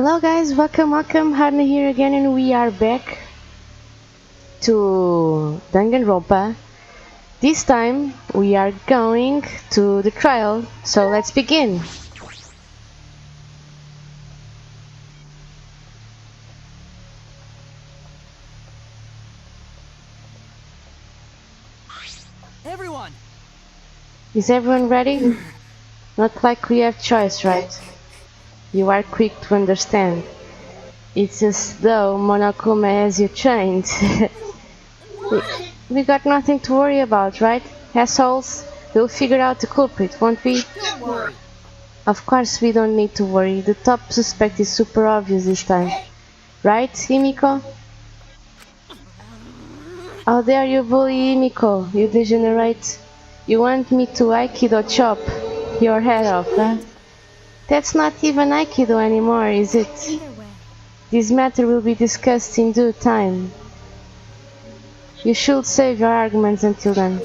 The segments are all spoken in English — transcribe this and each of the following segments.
Hello guys, welcome, Harna here again and we are back to Danganronpa. This time we are going to the trial, so let's begin. Everyone! Is everyone ready? Not like we have choice, right? You are quick to understand. It's as though Monokuma has you trained. we got nothing to worry about, right? Assholes, we'll figure out the culprit, won't we? Don't worry! Of course we don't need to worry. The top suspect is super obvious this time. Right, Himiko? How dare you bully Himiko, you degenerate. You want me to Aikido chop your head off, huh? That's not even Aikido anymore, is it? This matter will be discussed in due time. You should save your arguments until then.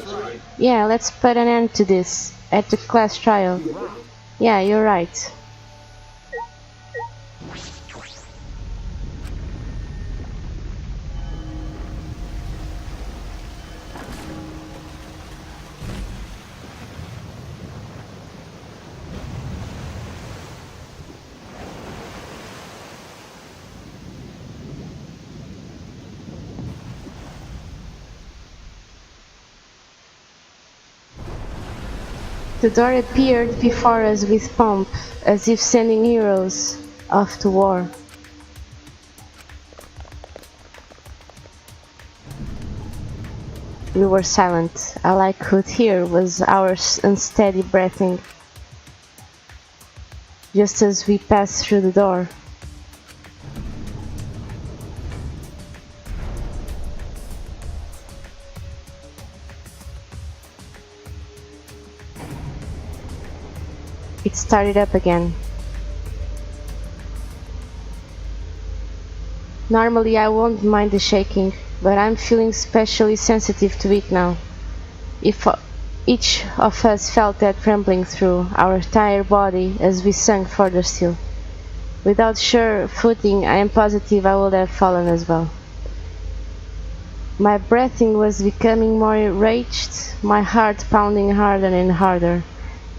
Yeah, let's put an end to this at the class trial. Yeah, you're right. The door appeared before us with pomp, as if sending heroes off to war. We were silent. All I could hear was our unsteady breathing, just as we passed through the door. It started up again. Normally I won't mind the shaking, but I'm feeling especially sensitive to it now. If each of us felt that trembling through our entire body as we sank further still. Without sure footing, I am positive I would have fallen as well. My breathing was becoming more enraged, my heart pounding harder and harder.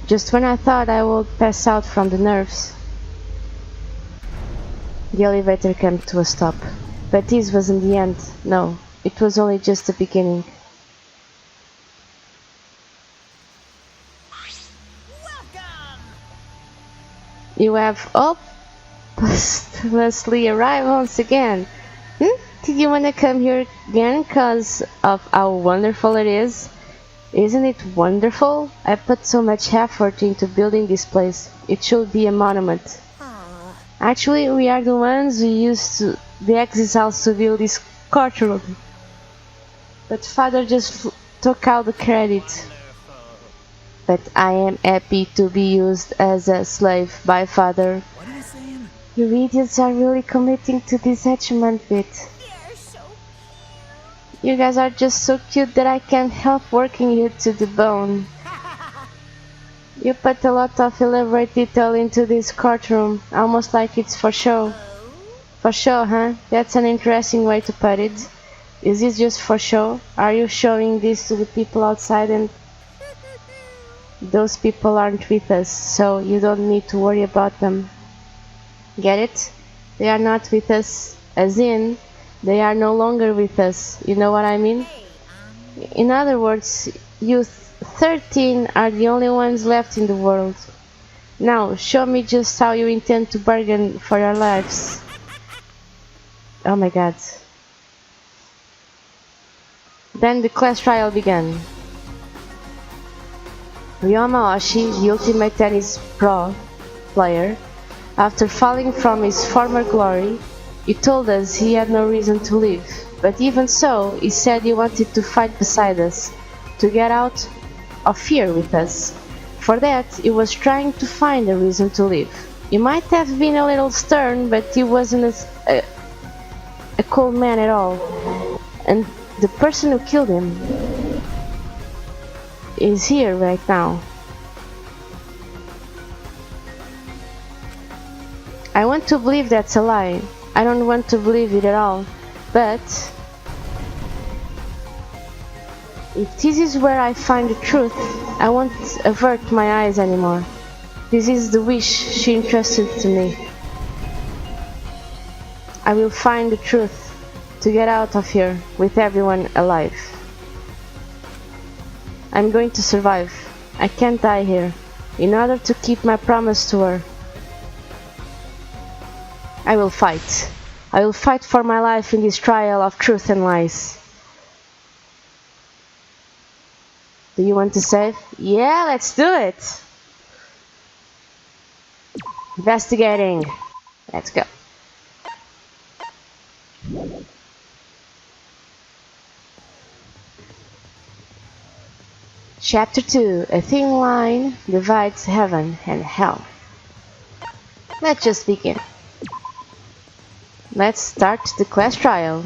Just when I thought I would pass out from the nerves. The elevator came to a stop. But this wasn't the end. No, it was only just the beginning. Welcome! You have posthumously arrived once again. Did you want to come here again because of how wonderful it is? Isn't it wonderful? I put so much effort into building this place. It should be a monument. Actually, we are the ones who used the exiles to build this courtroom. But Father just took out the credit. But I am happy to be used as a slave by Father. What are you saying? You idiots are really committing to this attachment bit. You guys are just so cute that I can't help working you to the bone. You put a lot of elaborate detail into this courtroom, almost like it's for show. For show, huh? That's an interesting way to put it. Is this just for show? Are you showing this to the people outside and those people aren't with us, so you don't need to worry about them. Get it? They are not with us, as in, they are no longer with us, you know what I mean? In other words, you 13 are the only ones left in the world. Now, show me just how you intend to bargain for your lives. Oh my god. Then the class trial began. Ryoma Oshi, the ultimate tennis pro player, after falling from his former glory, he told us he had no reason to live, but even so, he said he wanted to fight beside us, to get out of here with us. For that, he was trying to find a reason to live. He might have been a little stern, but he wasn't a cold man at all. And the person who killed him is here right now. I want to believe that's a lie. I don't want to believe it at all. But if this is where I find the truth, I won't avert my eyes anymore. This is the wish she entrusted to me. I will find the truth to get out of here with everyone alive. I'm going to survive. I can't die here. In order to keep my promise to her, I will fight. I will fight for my life in this trial of truth and lies. Do you want to save? Yeah, let's do it! Investigating. Let's go. Chapter 2. A thin line divides heaven and hell. Let's just begin. Let's start the class trial.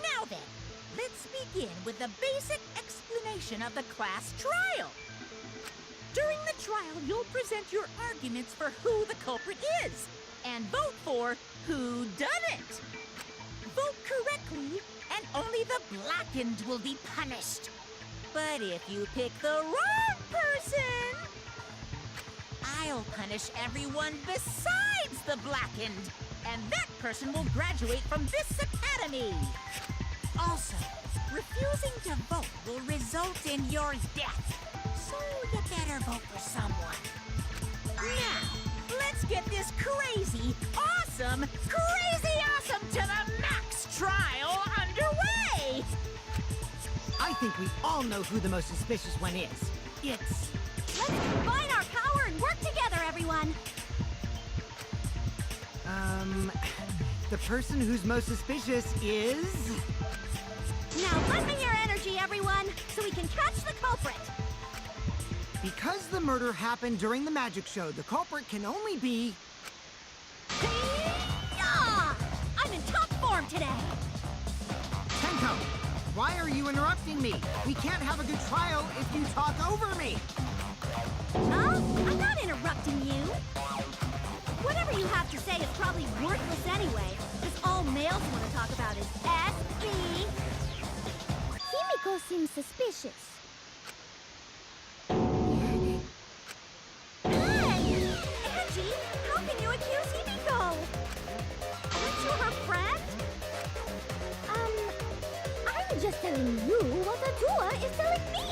Now then, let's begin with the basic explanation of the class trial. During the trial, you'll present your arguments for who the culprit is, and vote for who done it. Vote correctly, and only the blackened will be punished. But if you pick the wrong person, I'll punish everyone besides the blackened, and that person will graduate from this academy. Also, refusing to vote will result in your death, so you better vote for someone. Now, let's get this crazy awesome to the max trial underway! I think we all know who the most suspicious one is. It's... Let's combine our power and work together, everyone! The person who's most suspicious is... Now lend me your energy, everyone, so we can catch the culprit! Because the murder happened during the magic show, the culprit can only be... Yeah! I'm in top form today! Tenko, why are you interrupting me? We can't have a good trial if you talk over me! Huh? I'm not interrupting you! Whatever you have to say is probably worthless anyway, because all males want to talk about is SB. Himiko seems suspicious. Hey! Angie, how can you accuse Himiko? Aren't you her friend? I'm just telling you what Atua is telling me.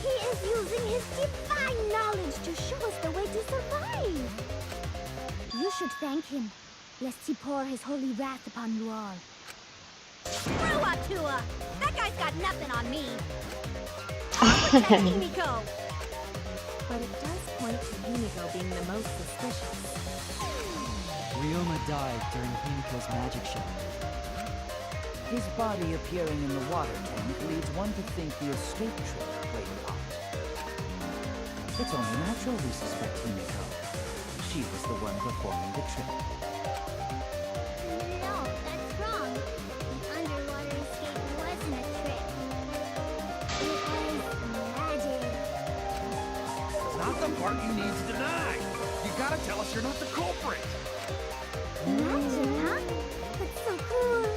He is using his divine knowledge to show us the way to survive. You should thank him, lest he pour his holy wrath upon you all. Screw Atua! That guy's got nothing on me. I'll protect Himiko. But it does point to Himiko being the most suspicious. Ryoma died during Himiko's magic show. His body appearing in the water tank leads one to think the escape trick played a part. It's only natural we suspect Himiko. She was the one performing the trick. No, that's wrong. The underwater escape wasn't a trick. It was magic. It's not the part you need to deny. You gotta tell us you're not the culprit. Magic, huh? That's so cool.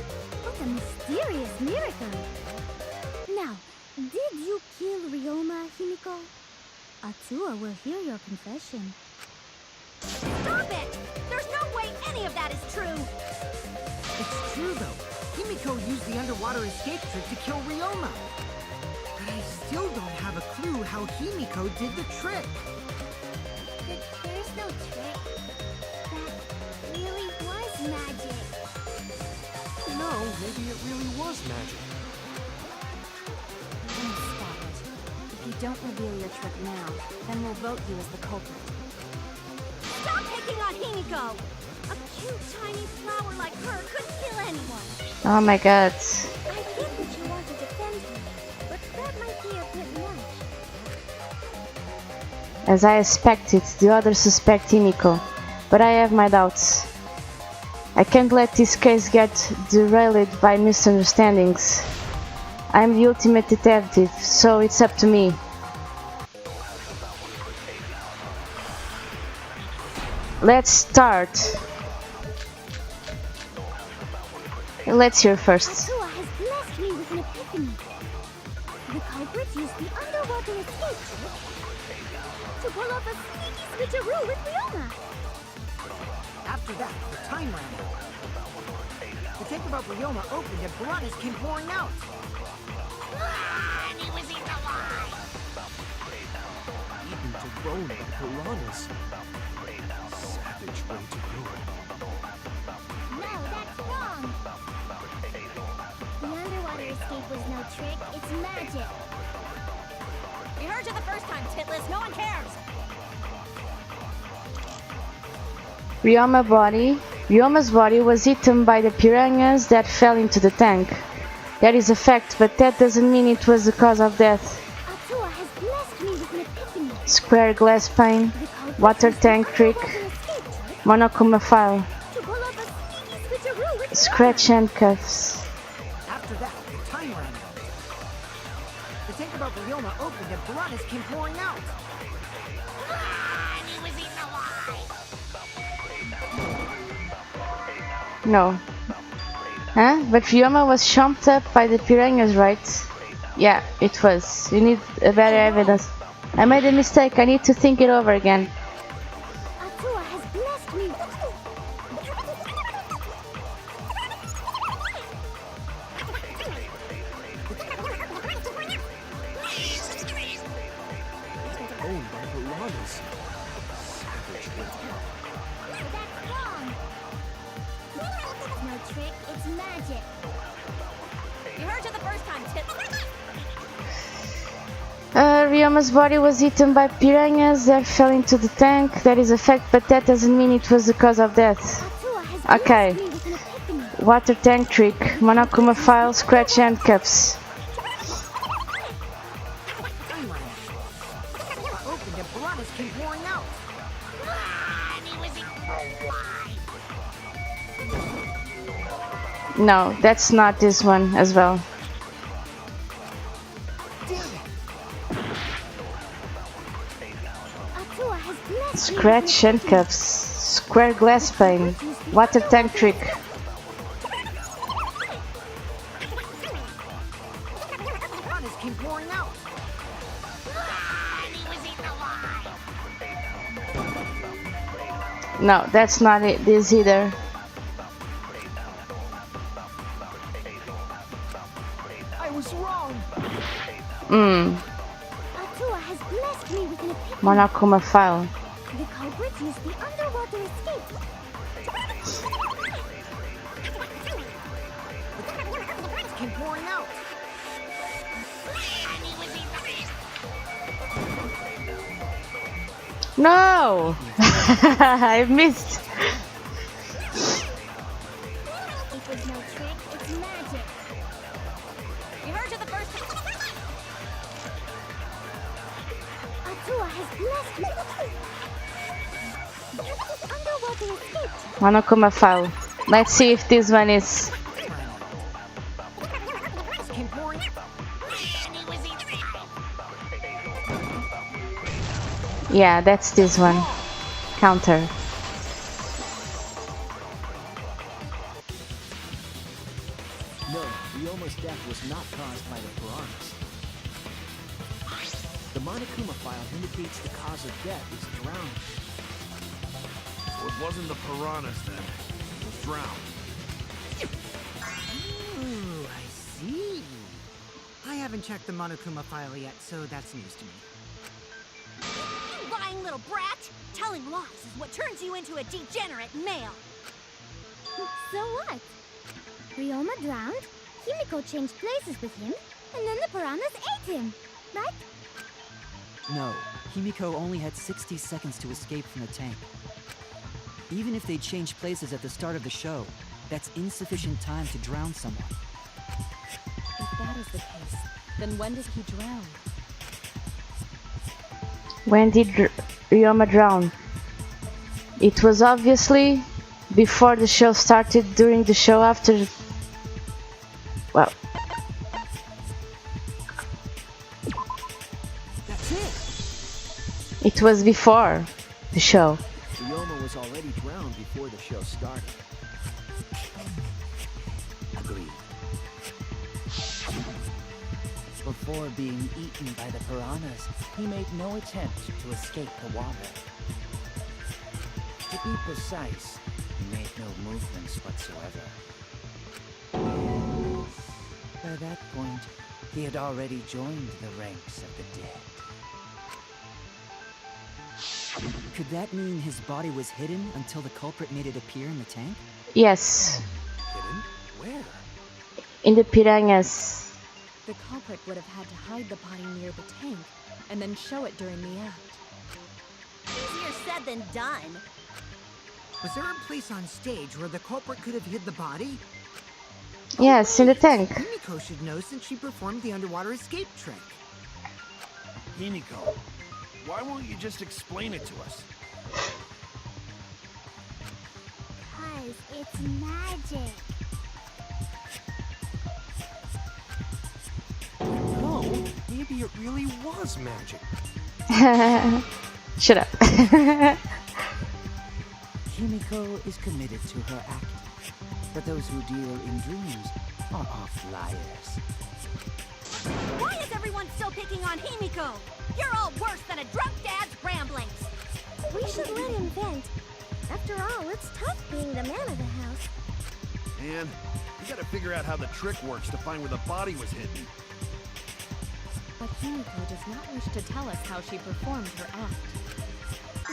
What a mysterious miracle. Now, did you kill Ryoma, Himiko? Atua will hear your confession. Stop it! There's no way any of that is true! It's true, though. Himiko used the underwater escape trick to kill Ryoma. But I still don't have a clue how Himiko did the trick. There's no trick. That really was magic. No, maybe it really was magic. Stop it. If you don't reveal your trick now, then we'll vote you as the culprit. Stop picking on Himiko! A cute, tiny flower like her couldn't kill anyone. Oh my god. I get that you want to defend her, but that might be a bit much. As I expected, the others suspect Himiko, but I have my doubts. I can't let this case get derailed by misunderstandings. I'm the ultimate detective, so it's up to me. Let's start. Let's hear first. Atua has blessed me with an epiphany. The culprit used the underwater escape trick to pull off a sneaky switcheroo with Ryoma. After that, the time ran out. The tank about Ryoma opened and piranhas came pouring out. And he was eaten alive. Eaten to bone by piranhas. Savage way to go. No, that's wrong. The underwater escape was no trick, it's magic. We heard you the first time, Titless. No one cares. Ryoma's body was eaten by the piranhas that fell into the tank. That is a fact, but that doesn't mean it was the cause of death. Atua has blessed me with an epiphany. Square glass pane, The culprit water used the tank trick, underwater escape trick monokuma file, to pull off a sneaky switcheroo with scratch handcuffs. After that, the time ran out. The tank about Ryoma opened and piranhas came pouring out. And he was eaten alive. No. Huh? But Ryoma was chomped up by the piranhas, right? Yeah, it was. You need a better evidence. I made a mistake. I need to think it over again. Atua has blessed me. Owned by piranhas. Savage way to go. That's wrong. No trick, it's magic. We heard you the first time, Titless. Ryoma's body was eaten by piranhas that fell into the tank. That is a fact, but that doesn't mean it was the cause of death. Atua has Okay. blessed me with an epiphany. Water tank trick, monokuma file, scratch handcuffs. Time ran out. Ryoma opened and piranhas came pouring out. And he was eaten alive. No, that's not this one as well. Atua has blessed Scratch handcuffs, square glass pane, water tank trick. Piranhas came pouring out. And he was eaten alive. No, that's not it. This either. I was wrong. Atua has blessed me with an epiphany. Monokuma file. The culprit used the underwater escape. Piranhas came pouring out. And he was eaten alive. No! I missed. It was no trick, it's magic. We heard you the first time. Atua has blessed me. Underwater escape. Monokuma file. Let's see if this one is. Piranhas came pouring out. And he was eaten alive. Yeah, that's this one. Counter. No, Ryoma's death was not caused by the piranhas. The Monokuma file indicates the cause of death is drowning. So it wasn't the piranhas then. It was drowned. Ooh, I see. I haven't checked the Monokuma file yet, so that's news to me. You lying little brat! Telling lies is what turns you into a degenerate male. So what? Ryoma drowned, Himiko changed places with him, and then the piranhas ate him, right? No, Himiko only had 60 seconds to escape from the tank. Even if they changed places at the start of the show, that's insufficient time to drown someone. If that is the case, then when did he drown? When did Ryoma drown? It was obviously before the show started, during the show, after. Well, It was before the show. Ryoma was already drowned before the show started. Agreed. Before being eaten by the piranhas, he made no attempt to escape the water. To be precise, he made no movements whatsoever. By that point, he had already joined the ranks of the dead. Could that mean his body was hidden until the culprit made it appear in the tank? Yes, Hidden? Where? in the piranhas. The culprit would have had to hide the body near the tank and then show it during the act. Easier said than done. Was there a place on stage where the culprit could have hid the body? Yes, in the tank. Himiko should know since she performed the underwater escape trick. Himiko, why won't you just explain it to us? Cause it's magic. No, maybe it really was magic. Shut up. Himiko is committed to her act, but those who deal in dreams are off liars. Why is everyone still picking on Himiko? You're all worse than a drunk dad's ramblings. We should let him vent. After all, it's tough being the man of the house. And you gotta figure out how the trick works to find where the body was hidden. But Himiko does not wish to tell us how she performed her act.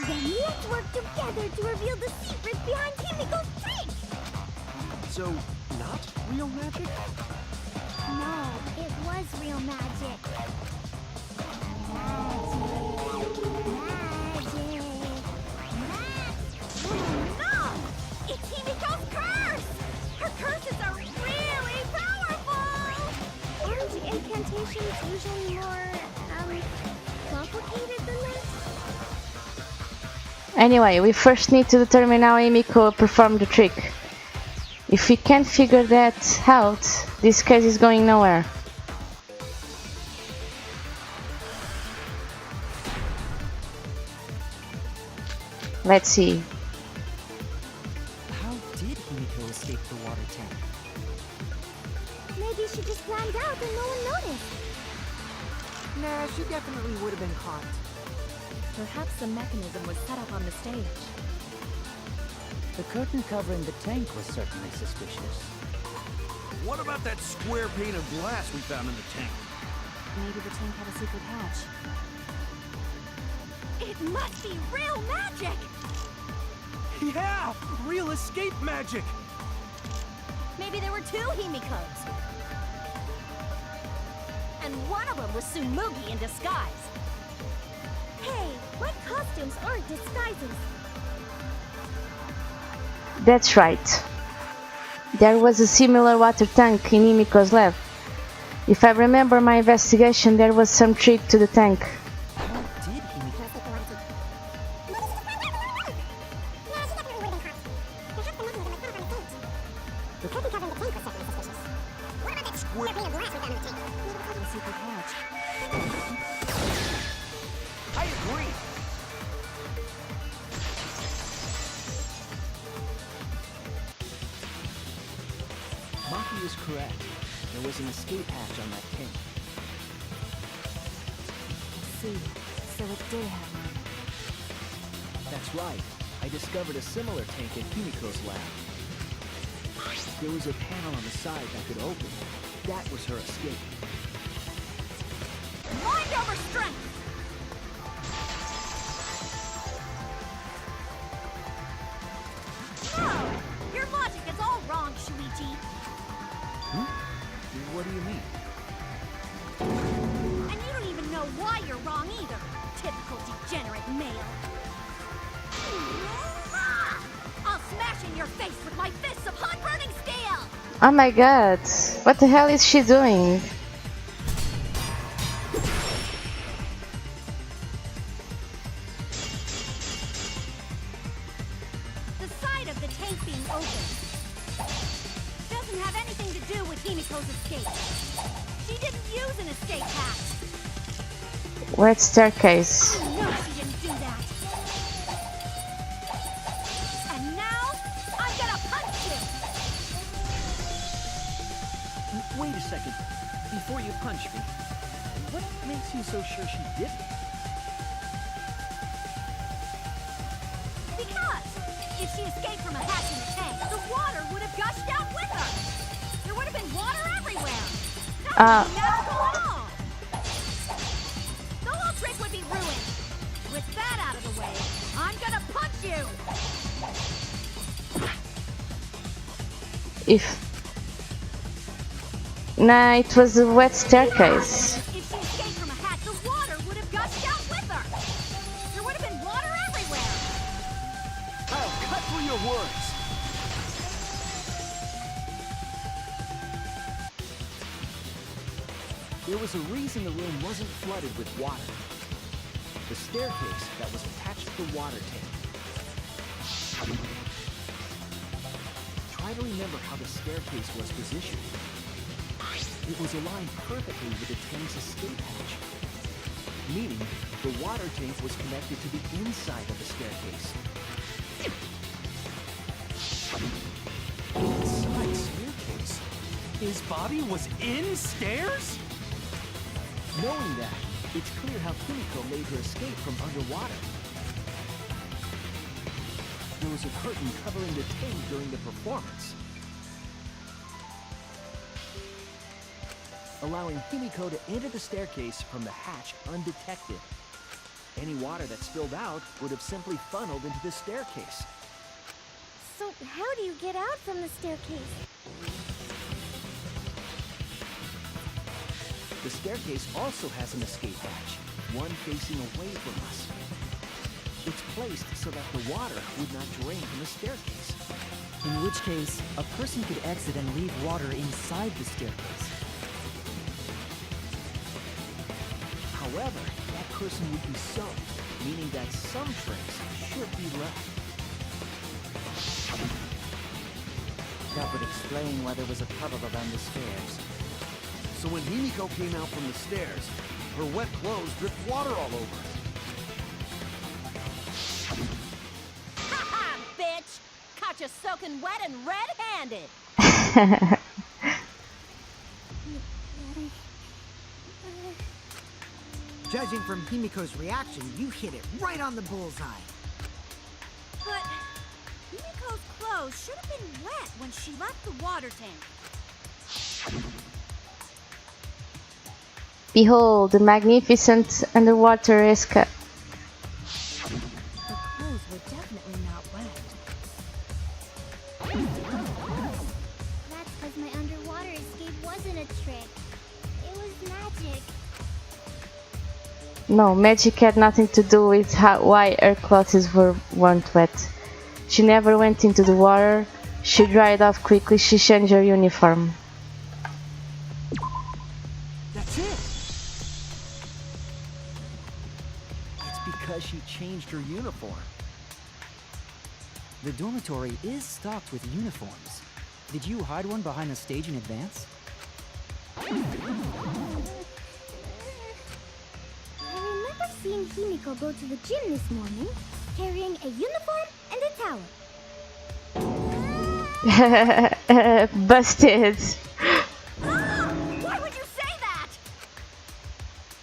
Then let's work together to reveal the secrets behind Himiko's trick. So, not real magic? No, it was real magic. No! It's Himiko's curse! Her curses are really powerful! Aren't incantations usually more, complicated than that? Anyway, we first need to determine how Himiko performed the trick. If we can't figure that out, this case is going nowhere. Let's see. How did Himiko escape the water tank? Maybe she just climbed out and no one noticed. Nah, she definitely would have been caught. Perhaps the mechanism was set up on the stage. The curtain covering the tank was certainly suspicious. What about that square pane of glass we found in the tank? Maybe the tank had a secret hatch. It must be real magic! Yeah! Real escape magic! Maybe there were two Himikos. And one of them was Tsumugi in disguise. Hey, what costumes aren't disguises? That's right. There was a similar water tank in Himiko's lab. If I remember my investigation, there was some trick to the tank. How did Himiko... The curtain covering the tank was certainly suspicious. What about that square pane of glass we found in the tank? Maybe the curtain secret hatch. I agree! Maki is correct. There was an escape hatch on that tank. See, so it did have one. That's right. I discovered a similar tank at Himiko's lab. There was a panel on the side that could open. That was her escape. Mind over strength! No! Your logic is all wrong, Shuichi. What do you mean? And you don't even know why you're wrong either. Typical degenerate male. I'll smash in your face with my fists of hot burning steel! Oh my god, what the hell is she doing? The side of the tank being open doesn't have anything to do with Himiko's escape. She didn't use an escape hatch. Where's staircase? You know she didn't do Wait a second. Before you punch me, what makes you so sure she didn't? Because if she escaped from a hatch in the tank, the water would have gushed out with her. There would have been water everywhere. That would be magical at all. The whole trick would be ruined. With that out of the way, I'm gonna punch you. Nah, it was a wet staircase. If she escaped from a hatch, the water would have gushed out with her. There would have been water everywhere. I'll cut through your words. There was a reason the room wasn't flooded with water. The staircase that was attached to the water tank. Try to remember how the staircase was positioned. It was aligned perfectly with the tank's escape hatch, meaning the water tank was connected to the inside of the staircase. Inside staircase? His body was in stairs? Knowing that, it's clear how Kimiko made her escape from underwater. There was a curtain covering the tank during the performance, allowing Himiko to enter the staircase from the hatch undetected. Any water that spilled out would have simply funneled into the staircase. So how do you get out from the staircase? The staircase also has an escape hatch, one facing away from us. It's placed so that the water would not drain from the staircase. In which case, a person could exit and leave water inside the staircase. However, that person would be soaked, meaning that some tricks should be left. That would explain why there was a puddle around the stairs. So when Himiko came out from the stairs, her wet clothes dripped water all over. Ha-ha, bitch! Caught you soaking wet and red-handed. Judging from Himiko's reaction, you hit it right on the bullseye. But Himiko's clothes should have been wet when she left the water tank. Behold, the magnificent underwater escape. The clothes were definitely not wet. That's because my underwater escape wasn't a trick. It was magic. No, magic had nothing to do with why her clothes weren't wet. She never went into the water. She dried off quickly. She changed her uniform. That's it! It's because she changed her uniform. The dormitory is stocked with uniforms. Did you hide one behind the stage in advance? I remember seeing Himiko go to the gym this morning, carrying a uniform and a towel. Busted. Why would you say that?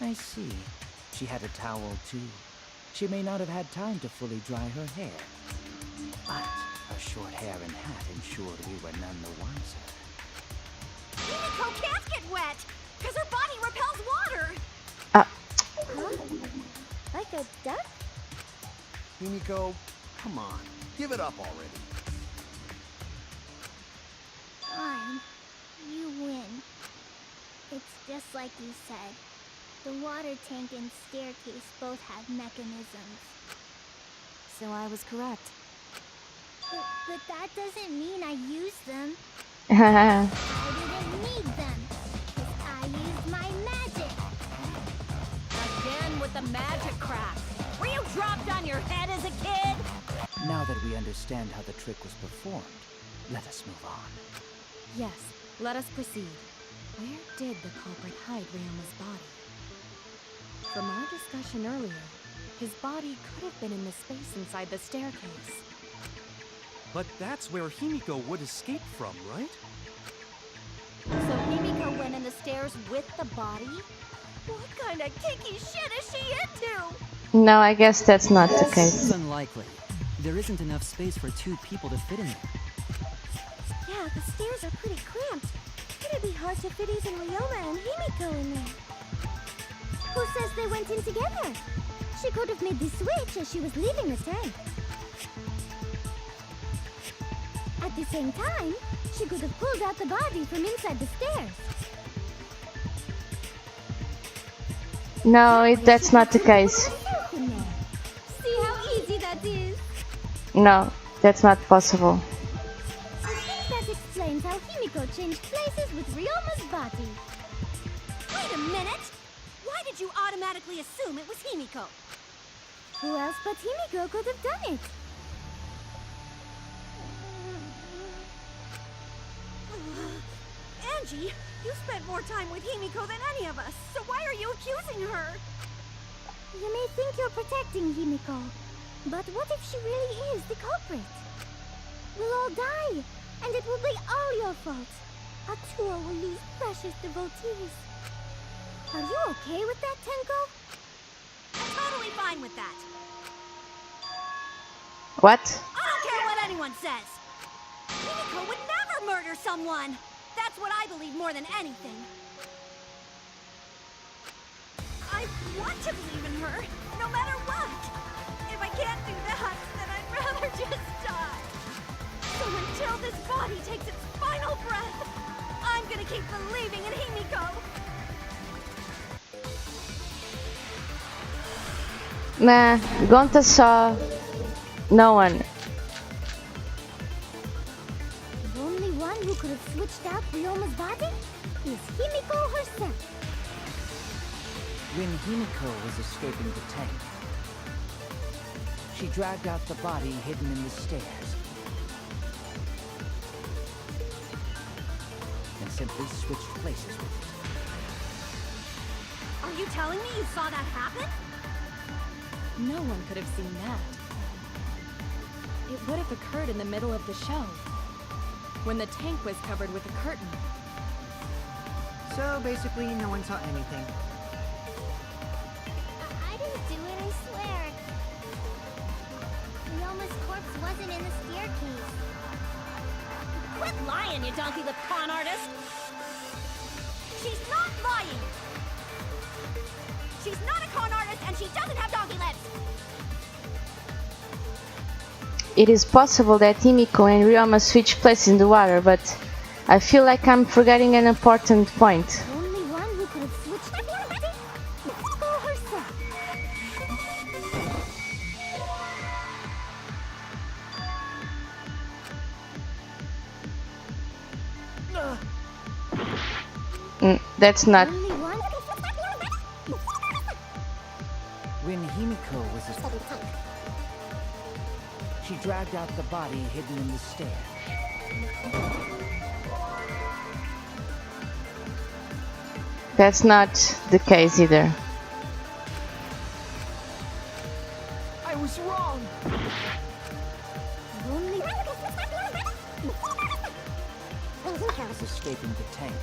I see. She had a towel too. She may not have had time to fully dry her hair. But her short hair and hat ensured we were none the wiser. Himiko can't get wet, because her body repels water. Ah. Huh? Like a duck? Himiko, come on, give it up already. Fine. You win. It's just like you said. The water tank and staircase both have mechanisms. So I was correct. But that doesn't mean I used them. I didn't need them. 'Cause I used my magic. Again with the magic crap. Were you dropped on your head as a kid? Now that we understand how the trick was performed, let us move on. Yes, let us proceed. Where did the culprit hide Ryoma's body? From our discussion earlier, his body could have been in the space inside the staircase. But that's where Himiko would escape from, right? So Himiko went in the stairs with the body? What kind of kinky shit is she into? No, I guess that's not the This case. is unlikely. There isn't enough space for 2 people to fit in there. Yeah, the stairs are pretty cramped. It'd be hard to fit even Ryoma and Himiko in there. Who says they went in together? She could have made the switch as she was leaving the tank. At the same time, she could have pulled out the body from inside the stairs. No, that's not the case. See how easy that is? No, that's not possible. I think that explains how Himiko changed places with Ryoma's body. Wait a minute! Why did you automatically assume it was Himiko? Who else but Himiko could have done it? Angie, you spent more time with Himiko than any of us, so why are you accusing her? You may think you're protecting Himiko, but what if she really is the culprit? We'll all die, and it will be all your fault. Atua will lose precious devotees. Are you okay with that, Tenko? I'm totally fine with that. What? I don't care what anyone says. Himiko would never murder someone. That's what I believe more than anything. I want to believe in her, no matter what. If I can't do that, then I'd rather just die. So until this body takes its final breath, I'm gonna keep believing in Himiko. Nah, Gonta saw no one. The only one who could have switched out Ryoma's body is Himiko herself. When Himiko was escaping the tank, she dragged out the body hidden in the stairs and simply switched places with it. Are you telling me you saw that happen? No one could have seen that. It would have occurred in the middle of the show, when the tank was covered with a curtain. So basically, no one saw anything. I didn't do it, I swear. Ryoma's corpse wasn't in the staircase. Quit lying, you donkey-lipped con artist! She's not lying! She's not a con artist, and she doesn't have donkey lips! It is possible that Himiko and Ryoma switch places in the water, but I feel like I'm forgetting an important point. The only one who could have switched the body was Himiko herself. That's not. Only one. When Himiko was escaping, she dragged out the body hidden in the stairs. That's not the case either. I was wrong. Only Was escaping the tank.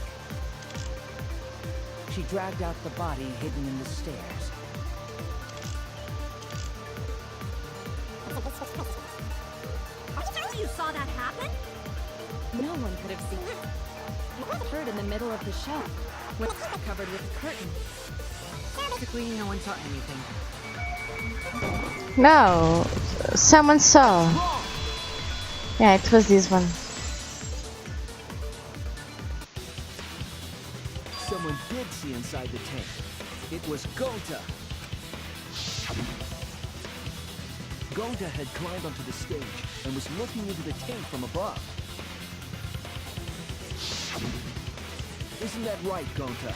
She dragged out the body hidden in the stairs. Are you telling me you saw that happen? No one could have seen it. It occurred in the middle of the show, when it was covered with a curtain. Basically, no one saw anything. No, someone saw. Yeah, it was this one. Someone did see inside the tank. It was Gonta. Gonta had climbed onto the stage and was looking into the tank from above. Isn't that right, Gonta?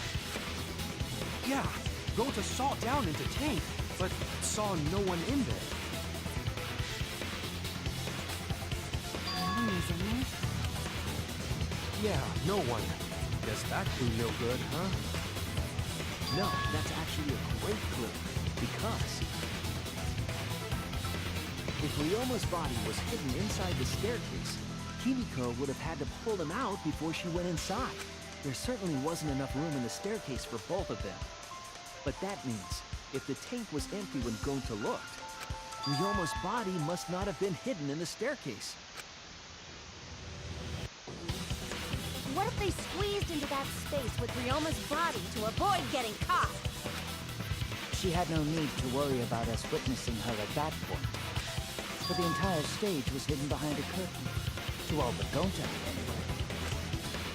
Yeah, Gonta saw down into tank, but saw no one in there. Yeah, no one. Guess that clue no good, huh? No, that's actually a great clue. Because if Ryoma's body was hidden inside the staircase, Himiko would have had to pull him out before she went inside. There certainly wasn't enough room in the staircase for both of them. But that means, if the tank was empty when Gonta looked, Ryoma's body must not have been hidden in the staircase. What if they squeezed into that space with Ryoma's body to avoid getting caught? She had no need to worry about us witnessing her at that point. For the entire stage was hidden behind a curtain. To all but Gonta, anyway.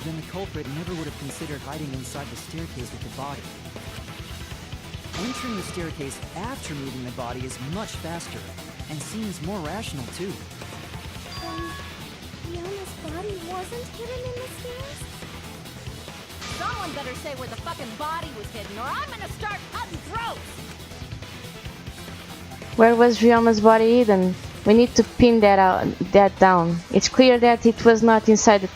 Then the culprit never would have considered hiding inside the staircase with the body. Entering the staircase after moving the body is much faster, and seems more rational too. Ryoma's body wasn't hidden in the stairs? Someone better say where the fucking body was hidden, or I'm gonna start cutting throats! Where was Ryoma's body hidden? We need to pin that down. It's clear that it was not inside the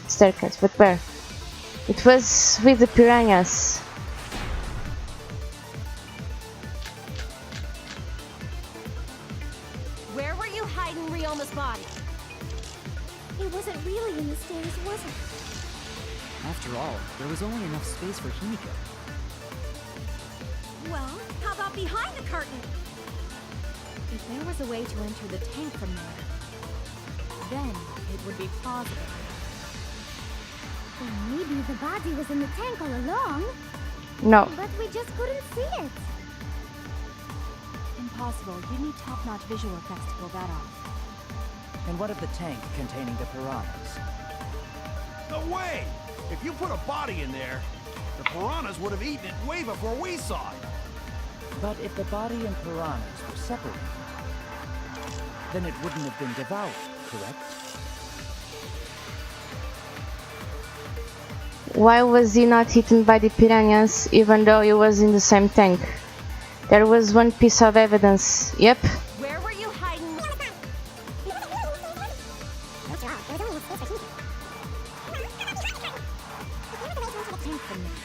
staircase, but where? It was with the piranhas. Where were you hiding Ryoma's body? It wasn't really in the stairs, was it? After all, there was only enough space for Himiko. Well, how about behind the curtain? If there was a way to enter the tank from there, then it would be plausible. Well, maybe the body was in the tank all along. No. But we just couldn't see it. Impossible. You need top-notch visual effects to pull that off. And what of the tank containing the piranhas? No way! If you put a body in there, the piranhas would have eaten it way before we saw it. But if the body and piranhas were separated, then it wouldn't have been devoured, correct? Why was he not eaten by the piranhas even though he was in the same tank? There was one piece of evidence. Yep. Where were you hiding? Tank from there.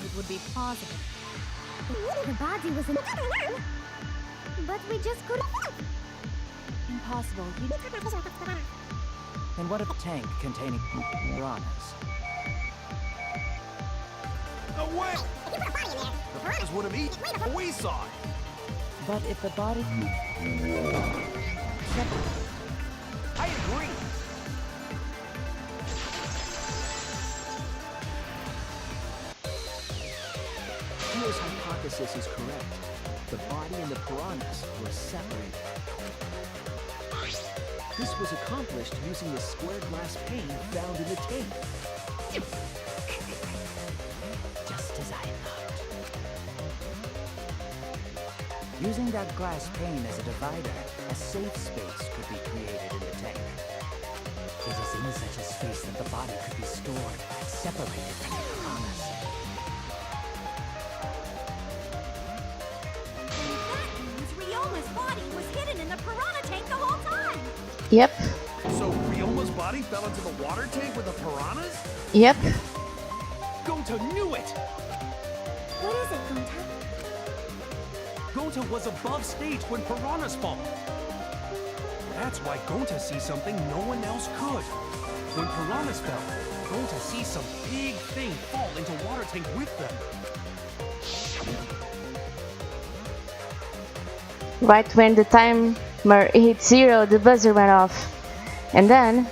It would be plausible. The body was in the but we just couldn't. Impossible. You And what of the tank containing piranhas? No way! The piranhas would have eaten it before we saw it. But if the body... I agree. Kyo's hypothesis is correct. The body and the piranhas were separated. This was accomplished using the square glass pane found in the tank. Just as I thought. Using that glass pane as a divider, a safe space could be created in the tank. It is in such a space that the body could be stored, separated from the piranhas. That means Ryoma's body was hidden in the piranha tank the whole time. Yep. So Ryoma's body fell into the water tank with the piranhas? Yep. Gonta knew it! What is it, Gonta? Gonta was above stage when piranhas fall. That's why Gonta sees something no one else could. When piranhas fell, Gonta sees some big thing fall into water tank with them. Right when the timer hit 0, the buzzer went off. And then...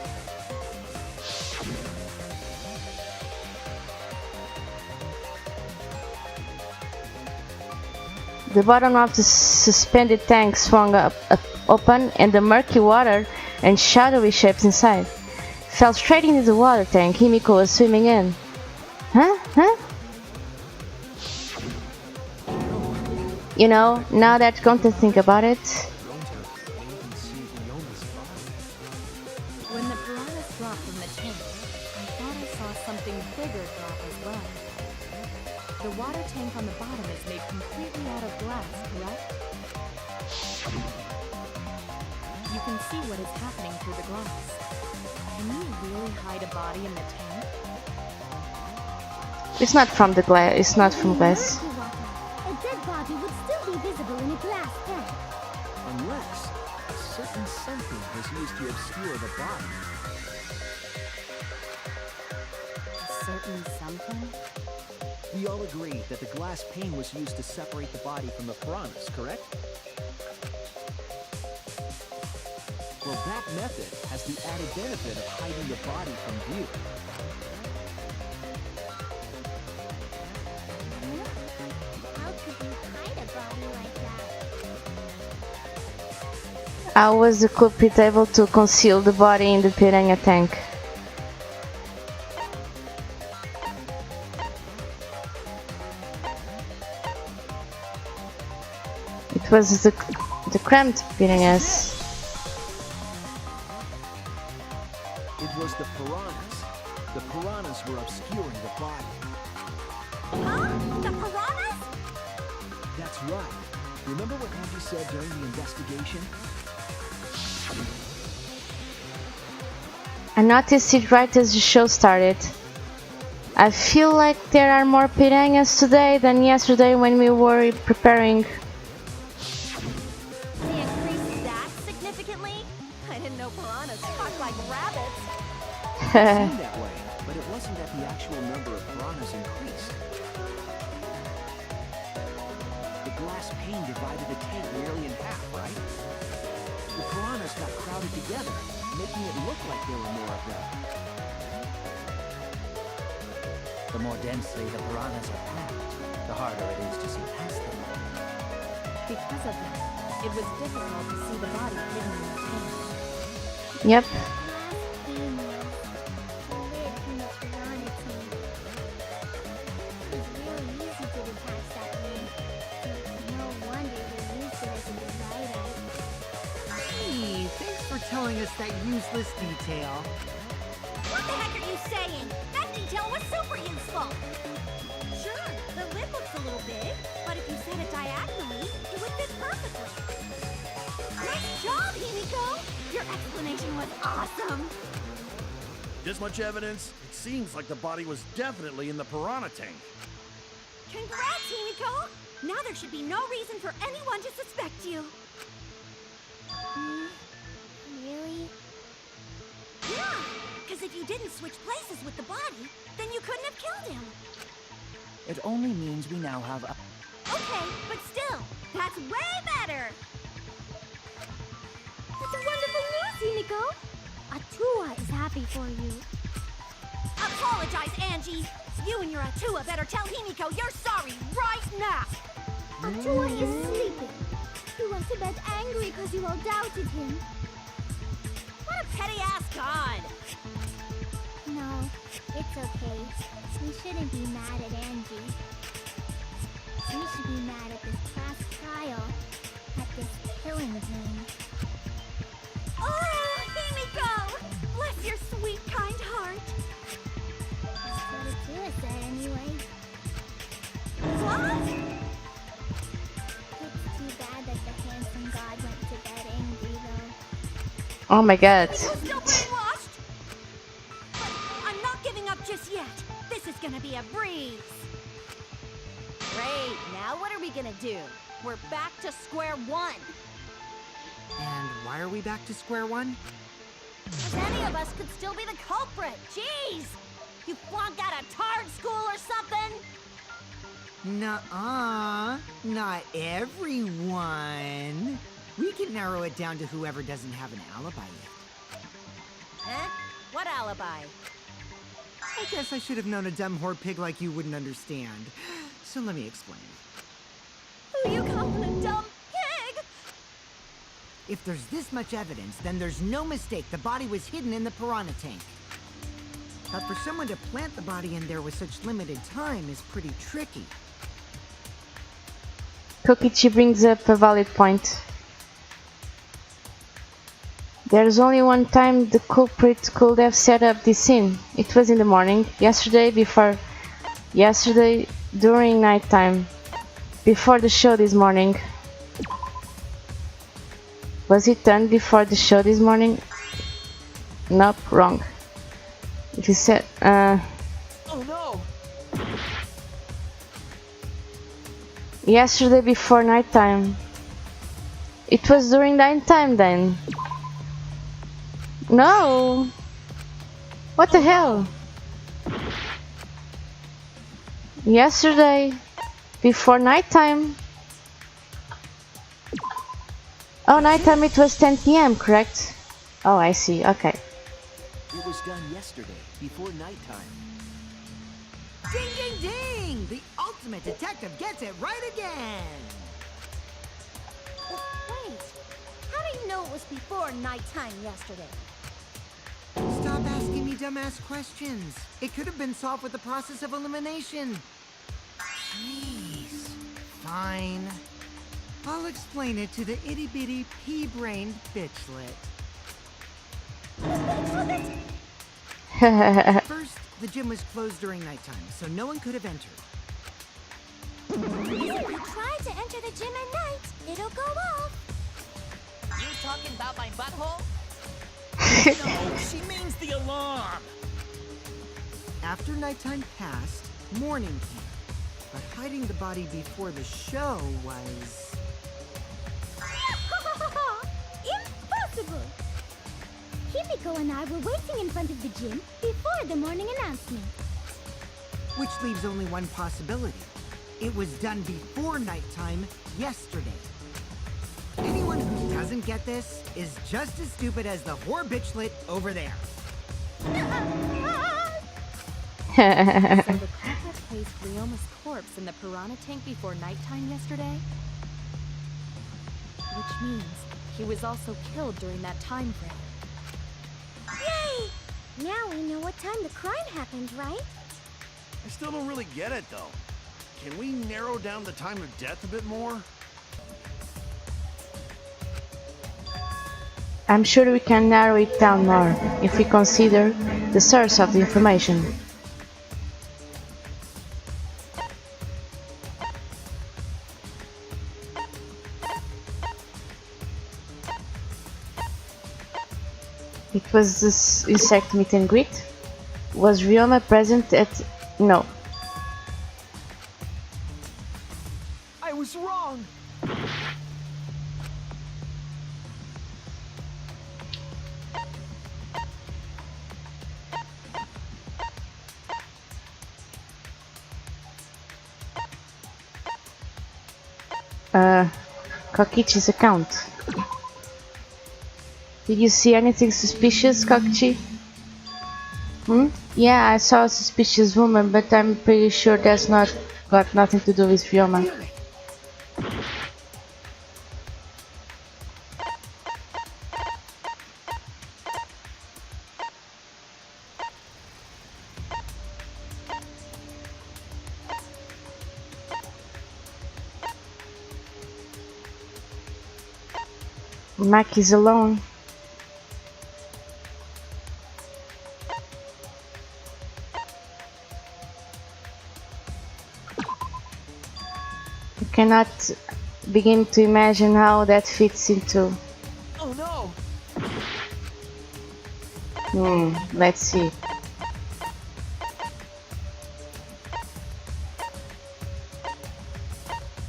the bottom of the suspended tank swung open, and the murky water and shadowy shapes inside fell straight into the water tank Himiko was swimming in. Huh? You know, now that come to think about it, When the piranhas dropped from the tank, I thought I saw something bigger drop as well. The water tank on the bottom is made completely out of glass, correct? You can see what is happening through the glass. Can you really hide a body in the tank? it's not from the glass. It's not from glass. A dead body would still be visible in a glass tank. Unless a certain something was used to obscure the body. hidden something? We all agree that the glass pane was used to separate the body from the piranhas, correct? Well, that method has the added benefit of hiding the body from view. How could you hide a body like that? How was the culprit able to conceal the body in the piranha tank? It was the cramped piranhas. It was the piranhas. The piranhas were obscuring the body. Huh? The piranhas? That's right. Remember what Angie said during the investigation? I noticed it right as the show started. I feel like there are more piranhas today than yesterday when we were preparing. They increased that significantly? I didn't know piranhas talk like rabbits. It seemed that way, but it wasn't that the actual number of piranhas increased. The glass pane divided the tank nearly in half, right? The piranhas got crowded together, making it look like there were more of them. The more densely the piranhas are packed, the harder it is to see past them. Because of that, it was difficult to see the body hidden in the tank. Yep. Hey, thanks for telling us that useless detail. What the heck are you saying? That detail was super useful. Sure, the lid looks a little big, but if you set it diagonally, it would fit perfectly. Nice job, Himiko! Your explanation was awesome. This much evidence? It seems like the body was definitely in the piranha tank. Congrats, Himiko! Now there should be no reason for anyone to suspect you. Really? Yeah, because if you didn't switch places with the body, then you couldn't have killed him. It only means we now have a... Okay, but still, that's way better! That's wonderful news, Himiko! Atua is happy for you. Apologize, Angie! You and your Atua better tell Himiko you're sorry right now! Atua is sleeping. He went to bed angry because you all doubted him. What a petty-ass god! No, it's okay. We shouldn't be mad at Angie. We should be mad at this class trial, at this killing game. Oh, Himiko! Bless your sweet, kind heart. That's what Atua said anyway. What? It's too bad that the handsome god went to bed angry, though. Oh my god. Are you still brainwashed? But I'm not giving up just yet. This is gonna be a breeze. Great, now what are we gonna do? We're back to square one. And why are we back to square one? If any of us could still be the culprit, jeez! You flunked out of Tard school or something? Nuh-uh, not everyone. We can narrow it down to whoever doesn't have an alibi yet. Huh? What alibi? I guess I should have known a dumb whore pig like you wouldn't understand. So let me explain. Who you calling a dumb pig? If there's this much evidence, then there's no mistake the body was hidden in the piranha tank. But for someone to plant the body in there with such limited time is pretty tricky. Kokichi brings up a valid point. There's only one time the culprit could have set up this scene. It was in the morning, yesterday, during nighttime, before the show this morning. Was it done before the show this morning? Nope, wrong. If you said, Oh no! yesterday before nighttime. It was during nighttime then. No! What the hell? Yesterday, before nighttime. Oh, nighttime it was 10 p.m., correct? Oh, I see, okay. It was done yesterday, before nighttime. Ding, ding, ding! The ultimate detective gets it right again! Wait, how do you know it was before nighttime yesterday? Stop asking me dumbass questions. It could have been solved with the process of elimination. Jeez. Fine. I'll explain it to the itty-bitty pea-brained bitchlet. First, the gym was closed during nighttime, so no one could have entered. If you try to enter the gym at night, it'll go off. You talking about my butthole? No, she means the alarm. After nighttime passed, morning came. But hiding the body before the show was... Impossible! Himiko and I were waiting in front of the gym before the morning announcement. Which leaves only one possibility. It was done before nighttime yesterday. Anyone who doesn't get this is just as stupid as the whore bitchlet over there. So the culprit placed Ryoma's corpse in the piranha tank before nighttime yesterday? Which means he was also killed during that time frame. Yay! Now we know what time the crime happened, right? I still don't really get it, though. Can we narrow down the time of death a bit more? I'm sure we can narrow it down more if we consider the source of the information. It was this insect meet and greet. Was Ryoma present at... No. I was wrong! Kokichi's account. Did you see anything suspicious, Kokichi? Yeah, I saw a suspicious woman, but I'm pretty sure that's got nothing to do with Ryoma. Maki's alone. I cannot begin to imagine how that fits into... Oh no! Let's see.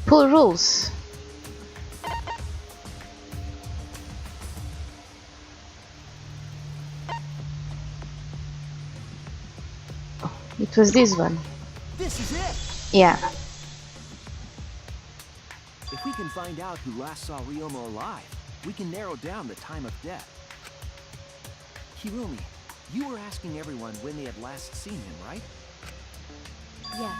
Pool rules. It was this one. This is it! Yeah. If we can find out who last saw Ryoma alive, we can narrow down the time of death. Hirumi, you were asking everyone when they had last seen him, right? Yes,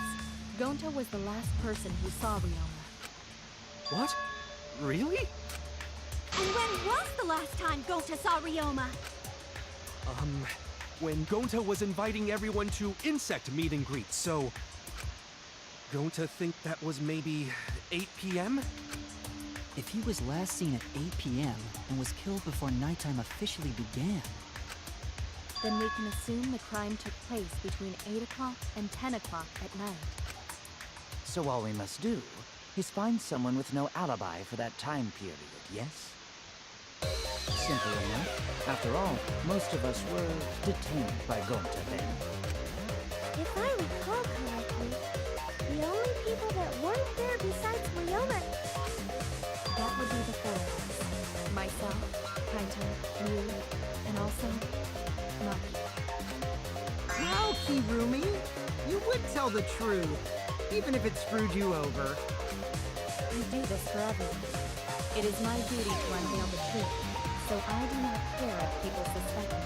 Gonta was the last person who saw Ryoma. What? Really? And when was the last time Gonta saw Ryoma? When Gonta was inviting everyone to insect meet and greet, so... Gonta think that was maybe 8 p.m.? If he was last seen at 8 p.m. and was killed before nighttime officially began... Then we can assume the crime took place between 8 o'clock and 10 o'clock at night. So all we must do is find someone with no alibi for that time period, yes? Simple enough. After all, most of us were detained by Gonta then. If I recall correctly, the only people that weren't there besides Ryoma... That would be the four of us. Myself, Kaito, you, and also Maki. Now, Kirumi, you would tell the truth. even if it screwed you over. We do this for everyone. It is my duty to unveil the truth, so I do not care if people suspect me.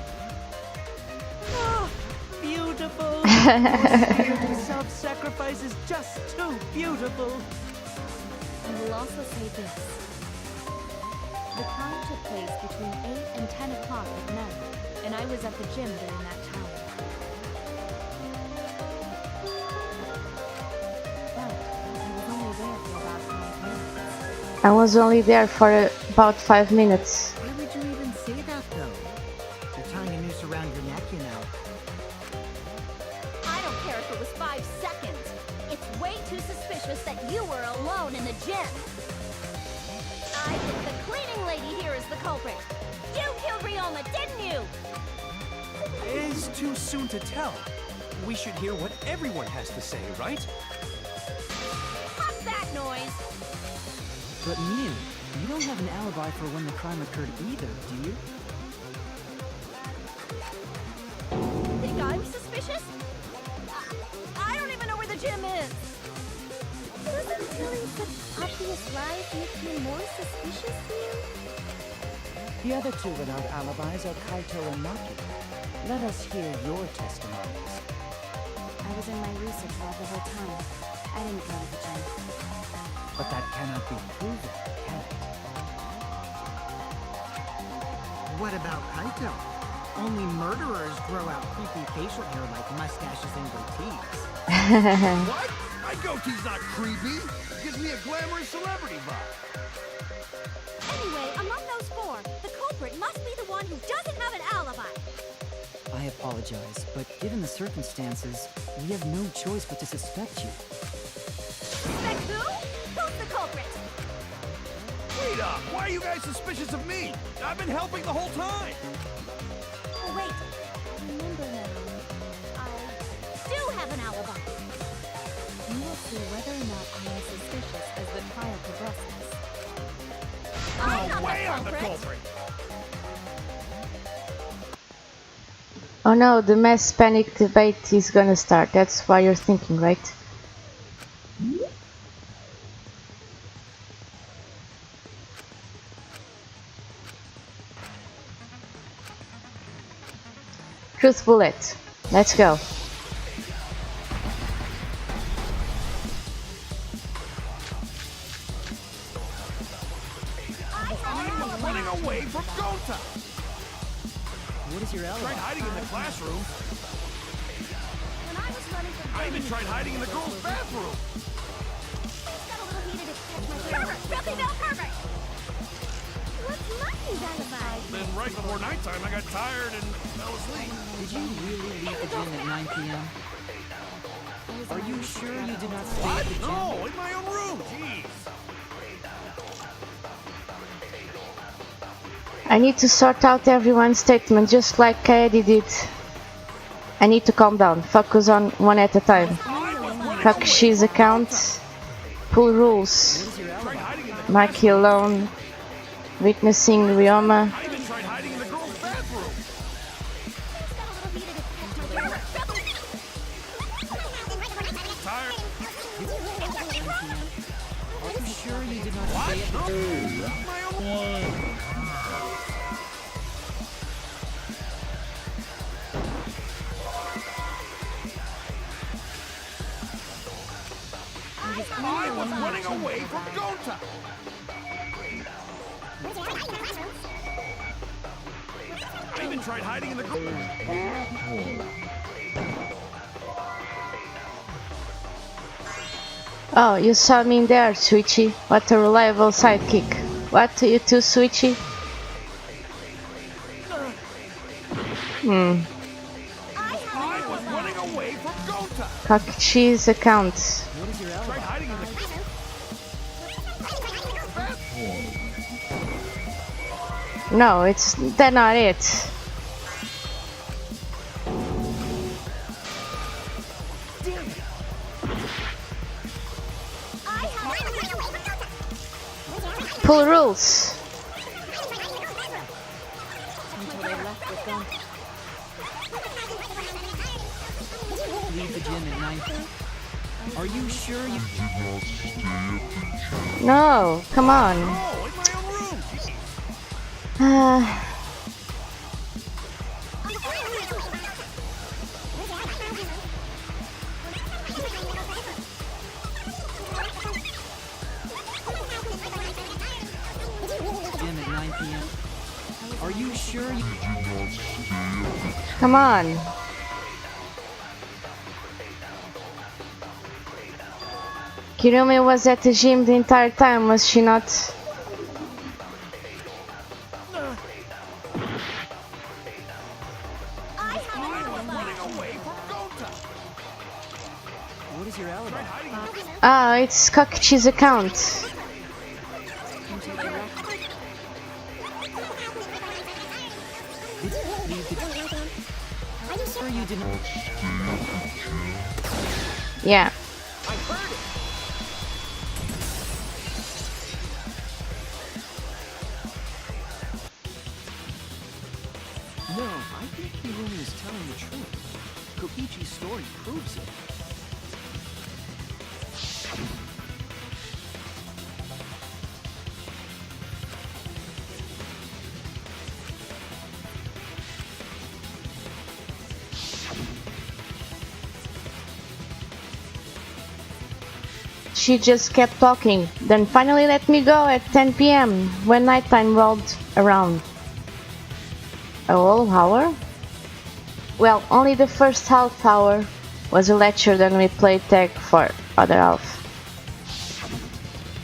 Oh, beautiful! Your spirit of self-sacrifice is just too beautiful! I will also say this. The crime took place between 8 and 10 o'clock at night, and I was at the gym during that time. But I was only there for about 5 minutes. I was only there for about 5 minutes. Why would you even say that, though? You're tying a noose around your neck, you know. I don't care if it was 5 seconds. It's way too suspicious that you were alone in the gym. I think the cleaning lady here is the culprit. You killed Ryoma, didn't you? It's too soon to tell. We should hear what everyone has to say, right? Stop that noise! But Miu, you don't have an alibi for when the crime occurred either, do you? Think I'm suspicious? I don't even know where the gym is. Doesn't telling such obvious lies make you more suspicious, Miu? The other two without alibis are Kaito and Maki. Let us hear your testimonies. I was in my research lab the whole time. I didn't go to the gym. But that cannot be proven, can it? What about Kaito? Only murderers grow out creepy facial hair like mustaches and goatees. What? My goatee's not creepy. It gives me a glamorous celebrity vibe. Anyway, among those four, the culprit must be the one who doesn't have an alibi. I apologize, but given the circumstances, we have no choice but to suspect you. Suspect who? Who's the culprit? Wait up! Why are you guys suspicious of me? I've been helping the whole time! Oh, wait. Remember now. I do have an alibi. You will see whether or not I am suspicious as the trial progresses. I'm No not way the I'm the culprit. culprit! Oh no, the mass panic debate is gonna start. That's why you're thinking, right? Truth bullet. Let's go. I was running away from Gota! What is your alibi? Tried hiding in the classroom. When I was running from I even tried hiding in the girls' bathroom. Things got a little heated to catch my breath. Perfect! Filthy male perfect! What's Lucky's alibi? Then right before nighttime, I got tired and fell asleep. Did you really leave the gym at 9 p.m.? Are you sure you did not stay What? at the gym? No, in my own room. Jeez. I need to sort out everyone's statement just like Kaede did. I need to calm down, focus on one at a time. Kakushi's account, pull rules, Maki alone, witnessing Ryoma. I even tried hiding in the girls' bathroom. Tired. Are you sure you did not stay at the gym? My own. I was running away from Gota. I even tried hiding in the girls' Oh, you saw me in there, Switchy. What a reliable sidekick. What, you too, Switchy? I was running away from Gota. Kakushi's account. What is your alibi? Tried hiding in the No, that's not it. Pull rules. Until they left with them. Leave the gym at 9 p.m. Are you sure you... No, come on. Oh, in my own room! Gym at 9 p.m.? Are you sure you... Come on. Kirumi was at the gym the entire time, was she not? What is your alibi? Ah, it's Kokichi's account. Are you sure you didn't... Yeah. No, I think Kirumi is telling the truth. Kokichi's story proves it. She just kept talking, then finally let me go at 10 p.m. when nighttime rolled around. A whole hour? Well, only the first half hour was a lecture, then we played tag for other half.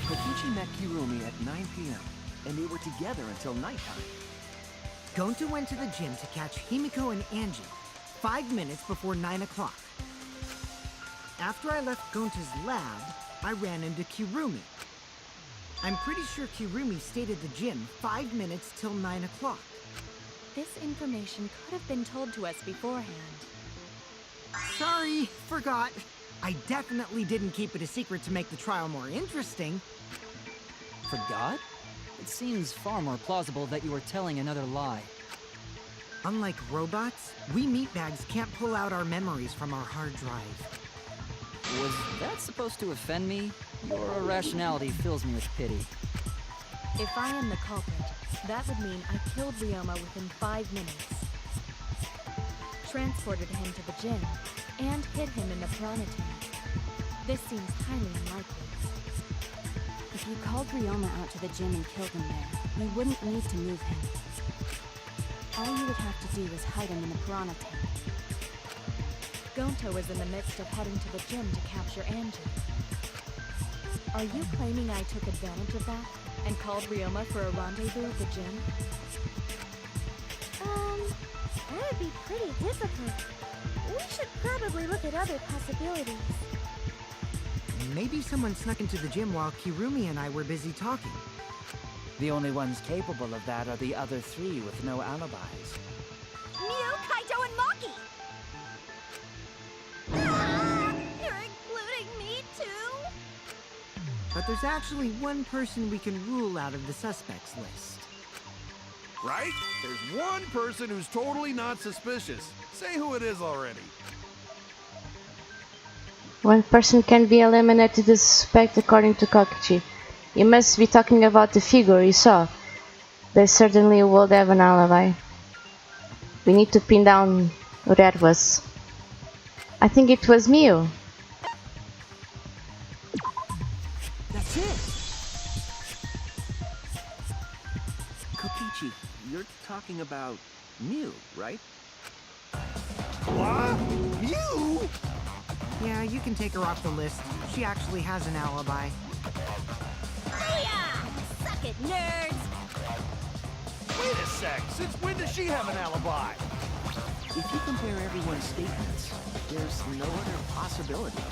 Kokichi met Kirumi at 9 p.m., and they were together until nighttime. Gonta went to the gym to catch Himiko and Angie 5 minutes before 9 o'clock. After I left Gonta's lab, I ran into Kirumi. I'm pretty sure Kirumi stayed at the gym 5 minutes till 9 o'clock. This information could have been told to us beforehand. Sorry, forgot. I definitely didn't keep it a secret to make the trial more interesting. Forgot? It seems far more plausible that you were telling another lie. Unlike robots, we meatbags can't pull out our memories from our hard drive. Was that supposed to offend me? Your irrationality fills me with pity. If I am the culprit, that would mean I killed Ryoma within 5 minutes, transported him to the gym, and hid him in the piranha tank. This seems highly unlikely. If you called Ryoma out to the gym and killed him there, we wouldn't need to move him. All you would have to do is hide him in the piranha tank. Gonta was in the midst of heading to the gym to capture Angie. Are you claiming I took advantage of that and called Ryoma for a rendezvous at the gym? That would be pretty difficult. We should probably look at other possibilities. Maybe someone snuck into the gym while Kirumi and I were busy talking. The only ones capable of that are the other three with no alibis. Mew, Kaito, and Maki! Ah, you're including me too? But there's actually one person we can rule out of the suspects list. Right? There's one person who's totally not suspicious. Say who it is already. One person can be eliminated as suspect according to Kokichi. You must be talking about the figure you saw. They certainly would have an alibi. We need to pin down who that was. I think it was Mew. That's it! Kokichi, you're talking about Mew, right? What? You? Yeah, you can take her off the list. She actually has an alibi. Booyah! Suck it, nerds! Wait a sec. Since when does she have an alibi? If you compare everyone's statements, there's no other possibility.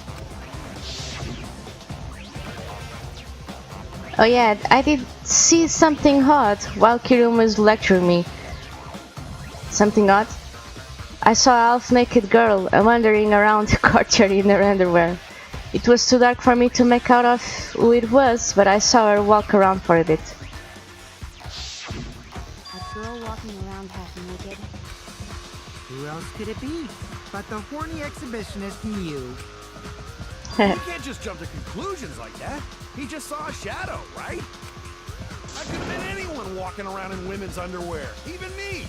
Oh yeah, I did see something odd while Kirumi was lecturing me. Something odd? I saw a half-naked girl wandering around the courtyard in her underwear. It was too dark for me to make out of who it was, but I saw her walk around for a bit. A girl walking around half naked. Who else could it be but the horny exhibitionist Mew? You can't just jump to conclusions like that. He just saw a shadow, right? That could have been anyone walking around in women's underwear, even me.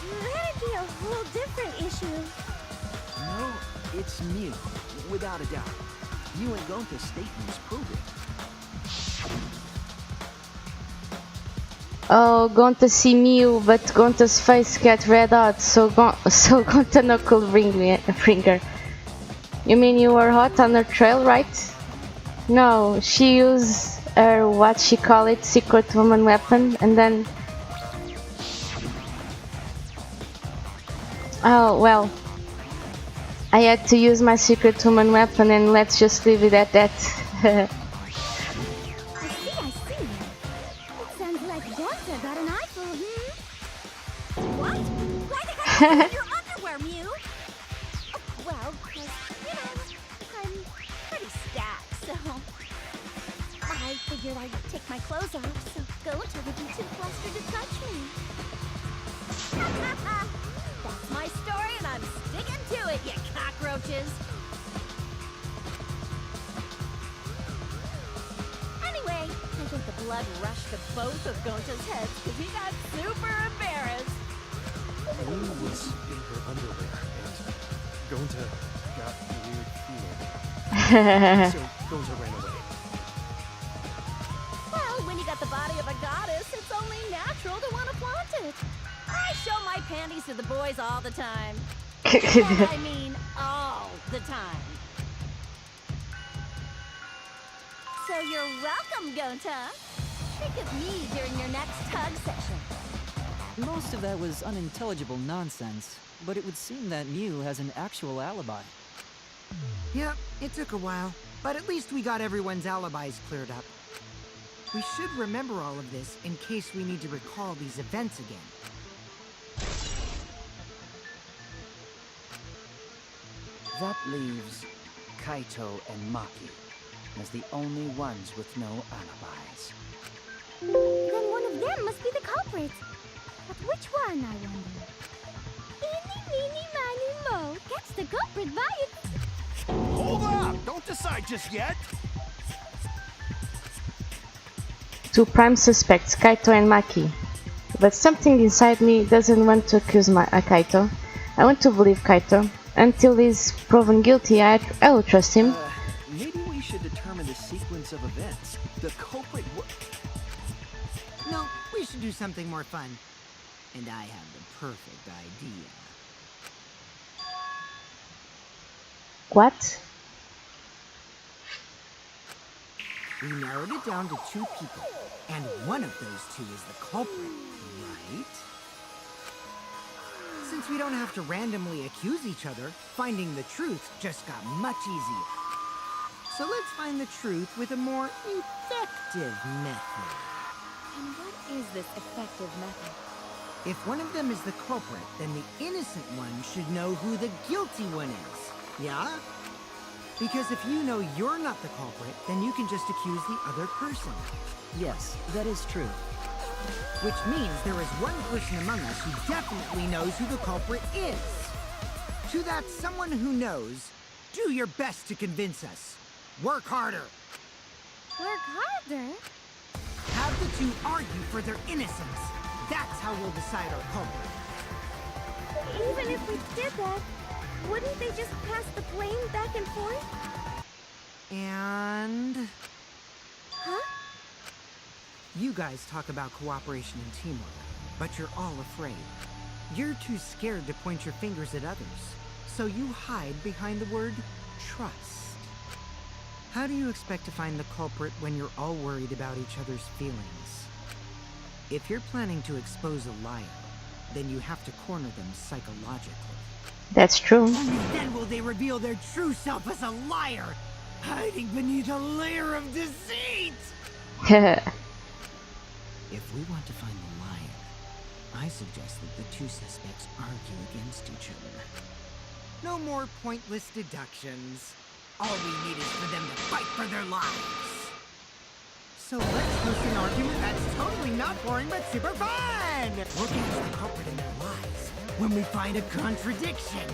That'd be a whole different issue. No, it's Mew, without a doubt. You and Gonta's statements prove it. Oh, Gonta see Mew, but Gonta's face get red hot, so Gonta no could bring her. You mean you were hot on her trail, right? No, she used her, what she call it, secret woman weapon, and then... Oh, well. I had to use my secret woman weapon, and let's just leave it at that. I see. It sounds like Gonta got an eyeful, What? Why the heck are you in your underwear, Mew? Oh, well, 'cause, I'm pretty stacked, so... I figured I'd take my clothes off, so Gonta would be too flustered to touch me. That's my story, and I'm sticking to it, you cockroaches! Anyway, I think the blood rushed to both of Gonta's heads because he got super embarrassed. Mew was in her underwear, and Gonta got a weird feeling. So Gonta ran away. Well, when you got the body of a goddess, it's only natural to want to flaunt it. I show my panties to the boys all the time. And I mean all the time. So you're welcome, Gonta. Think of me during your next tug session. Most of that was unintelligible nonsense, but it would seem that Mew has an actual alibi. Yep, it took a while, but at least we got everyone's alibis cleared up. We should remember all of this in case we need to recall these events again. That leaves Kaito and Maki as the only ones with no alibis. Then one of them must be the culprit. But which one, I wonder? Eeny, meeny, miny, mo. That's the culprit by it. Hold up! Don't decide just yet! Two prime suspects, Kaito and Maki. But something inside me doesn't want to accuse Kaito. I want to believe Kaito. Until he's proven guilty, I will trust him. Maybe we should determine the sequence of events. The culprit No, we should do something more fun. And I have the perfect idea. What? We narrowed it down to 2 people, and one of those 2 is the culprit, right? Since we don't have to randomly accuse each other, finding the truth just got much easier. So let's find the truth with a more effective method. And what is this effective method? If one of them is the culprit, then the innocent one should know who the guilty one is. Yeah? Because if you know you're not the culprit, then you can just accuse the other person. Yes, that is true. Which means there is one person among us who definitely knows who the culprit is. To that someone who knows, do your best to convince us. Work harder. Work harder? Have the 2 argue for their innocence. That's how we'll decide our culprit. Even if we did that, wouldn't they just pass the blame back and forth? And... Huh? You guys talk about cooperation and teamwork, but you're all afraid. You're too scared to point your fingers at others, so you hide behind the word trust. How do you expect to find the culprit when you're all worried about each other's feelings? If you're planning to expose a liar, then you have to corner them psychologically. That's true. Only then will they reveal their true self as a liar, hiding beneath a layer of deceit! If we want to find the liar, I suggest that the 2 suspects argue against each other. No more pointless deductions. All we need is for them to fight for their lives. So let's host an argument that's totally not boring but super fun! We'll catch the culprit in their lies when we find a contradiction.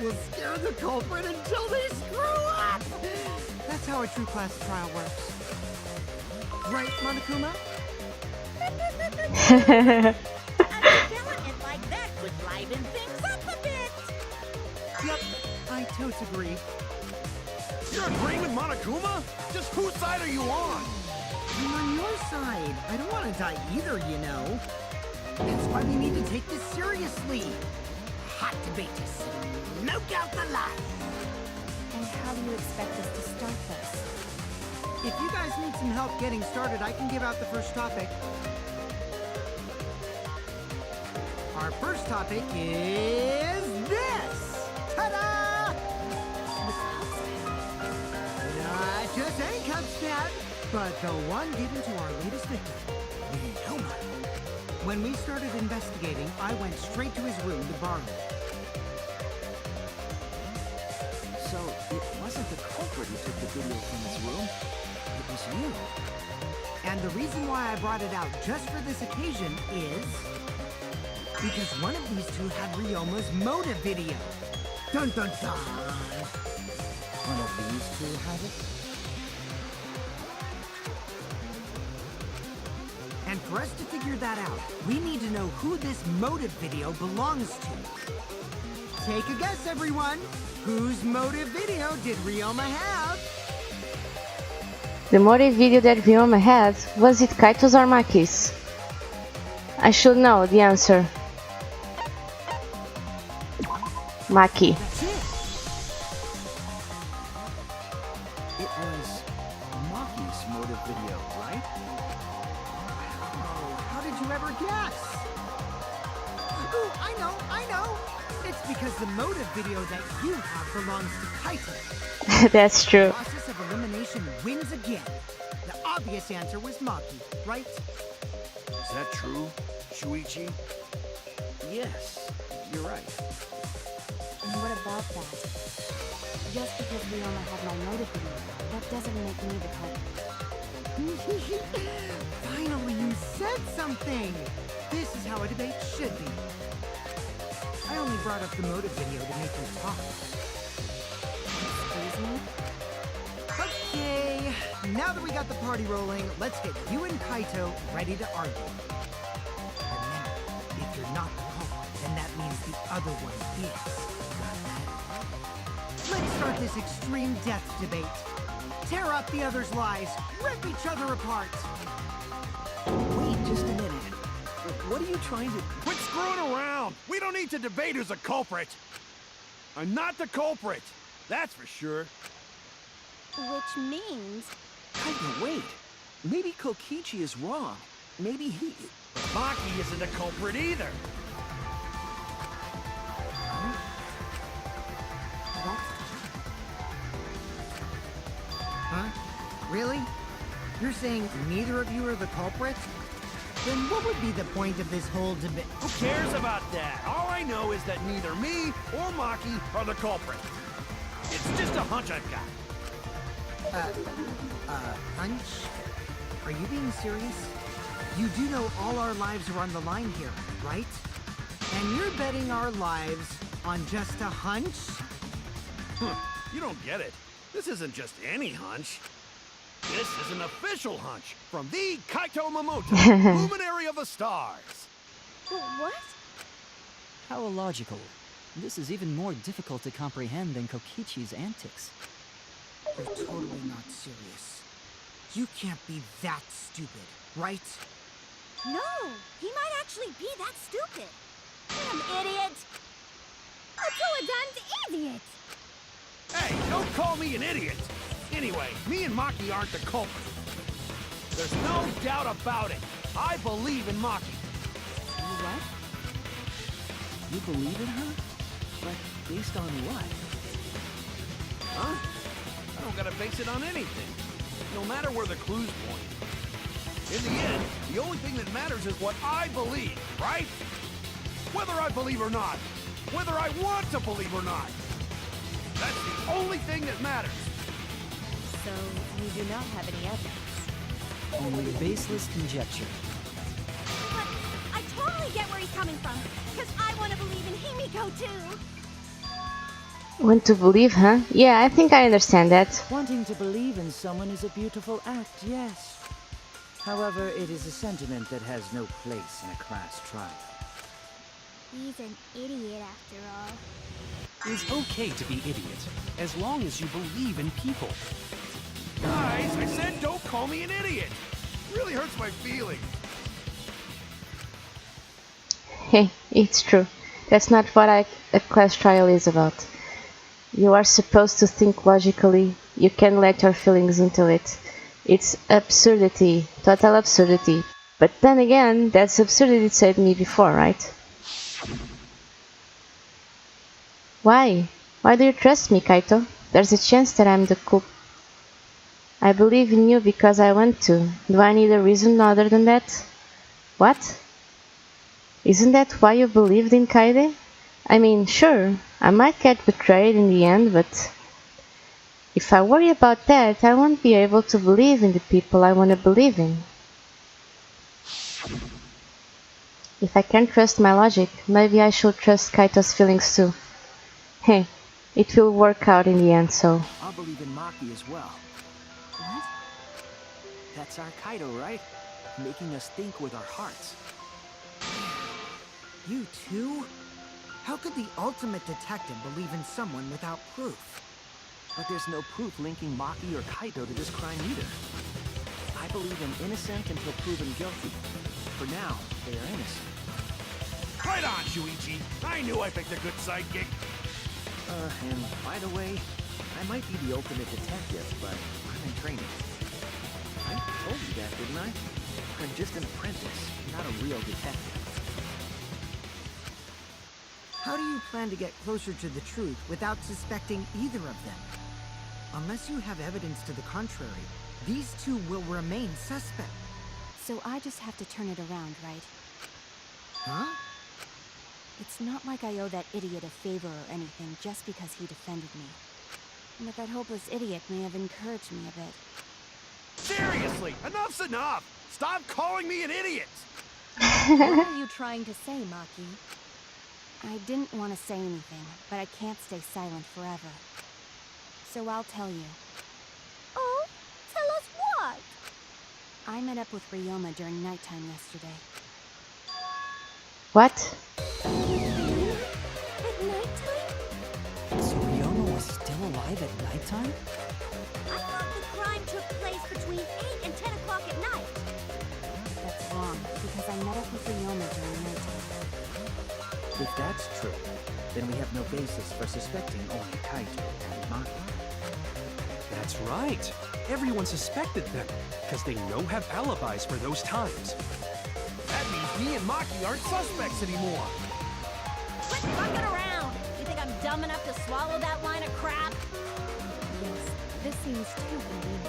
We'll scare the culprit until they screw up! That's how a true class trial works. Right, Monokuma? A development like that could liven things up a bit. Yep, I totes agree. You're agreeing with Monokuma? Just whose side are you on? I'm on your side. I don't want to die either, you know. That's why we need to take this seriously. Hot debaters. Smoke out the light. And how do you expect us to start this? If you guys need some help getting started, I can give out the first topic. Our first topic is this! Ta-da! Not just any Cubstat, but the one given to our latest victim, Ryoma. When we started investigating, I went straight to his room to borrow it. So, it wasn't the culprit who took the video from his room. It was you. And the reason why I brought it out just for this occasion is because one of these two had Ryoma's motive video. Dun dun dun! One of these two had it? And for us to figure that out, we need to know who this motive video belongs to. Take a guess, everyone. Whose motive video did Ryoma have? The motive video that Ryoma had, was it Kaito's or Maki's? I should know the answer. Maki. That's it. It was Maki's motive video, right? Oh, how did you ever guess? Oh, I know. It's because the motive video that you have belongs to Kaito. That's true. The process of elimination wins again. The obvious answer was Maki, right? Is that true, Shuichi? Yes, you're right. And what about that? Just because Ryoma had my motive video, that doesn't make me the culprit. Finally, you said something! This is how a debate should be. I only brought up the motive video to make you talk. Excuse me? Okay, now that we got the party rolling, let's get you and Kaito ready to argue. Remember, if you're not the culprit, then that means the other one is. Let's start this extreme death debate. Tear up the other's lies, rip each other apart. Wait just a minute. What are you trying to... Quit screwing around! We don't need to debate who's a culprit! I'm not the culprit, that's for sure. Which means... Kaito, wait. Maybe Kokichi is wrong. Maybe he... Maki isn't a culprit either. Huh? Really? You're saying neither of you are the culprit? Then what would be the point of this whole debate? Who cares about that? All I know is that neither me or Maki are the culprit. It's just a hunch I've got. Hunch? Are you being serious? You do know all our lives are on the line here, right? And you're betting our lives on just a hunch? You don't get it. This isn't just any hunch. This is an official hunch from the Kaito Momoto, luminary of the stars. What? How illogical. This is even more difficult to comprehend than Kokichi's antics. You're totally not serious. You can't be that stupid, right? No, he might actually be that stupid. Damn idiot! A two-a-duns idiot! Hey, don't call me an idiot. Anyway, me and Maki aren't the culprit. There's no doubt about it. I believe in Maki. What? You believe in her? But based on what? Huh? I don't gotta base it on anything. No matter where the clues point. In the end, the only thing that matters is what I believe, right? Whether I believe or not. Whether I want to believe or not. That's the only thing that matters. So, you do not have any evidence? Only baseless conjecture. But I totally get where he's coming from, because I want to believe in Himiko too. Want to believe, huh? Yeah, I think I understand that. Wanting to believe in someone is a beautiful act, yes. However, it is a sentiment that has no place in a class trial. He's an idiot after all. It's okay to be idiot, as long as you believe in people. Guys, I said don't call me an idiot. It really hurts my feelings. Hey, it's true. That's not what a class trial is about. You are supposed to think logically. You can let your feelings into it. It's absurdity, total absurdity. But then again, that's absurdity said me before, right? Why? Why do you trust me, Kaito? There's a chance that I'm the culprit. I believe in you because I want to. Do I need a reason other than that? What? Isn't that why you believed in Kaede? I mean, sure, I might get betrayed in the end, but if I worry about that, I won't be able to believe in the people I want to believe in. If I can't trust my logic, maybe I should trust Kaito's feelings too. Hey, it will work out in the end, so... I'll believe in Maki as well. What? That's our Kaido, right? Making us think with our hearts. You too? How could the ultimate detective believe in someone without proof? But there's no proof linking Maki or Kaido to this crime either. I believe them innocent until proven guilty. For now, they are innocent. Right on, Shuichi. I knew I picked a good sidekick. And by the way, I might be the ultimate detective, but I'm in training. I told you that, didn't I? I'm just an apprentice, not a real detective. How do you plan to get closer to the truth without suspecting either of them? Unless you have evidence to the contrary, these two will remain suspect. So I just have to turn it around, right? Huh? It's not like I owe that idiot a favor or anything just because he defended me. But that hopeless idiot may have encouraged me a bit. Seriously, enough's enough. Stop calling me an idiot. What are you trying to say, Maki? I didn't want to say anything, but I can't stay silent forever. So I'll tell you. Oh, tell us what? I met up with Ryoma during nighttime yesterday. What? At nighttime? So Ryoma was still alive at nighttime? I thought the crime took place between 8 and 10 o'clock at night. That's wrong, because I met up with Ryoma during nighttime. If that's true, then we have no basis for suspecting only Kaito and Maki. That's right. Everyone suspected them, because they no have alibis for those times. That means me and Maki aren't suspects anymore. Quit fucking around! You think I'm dumb enough to swallow that line of crap? Yes, this seems too convenient.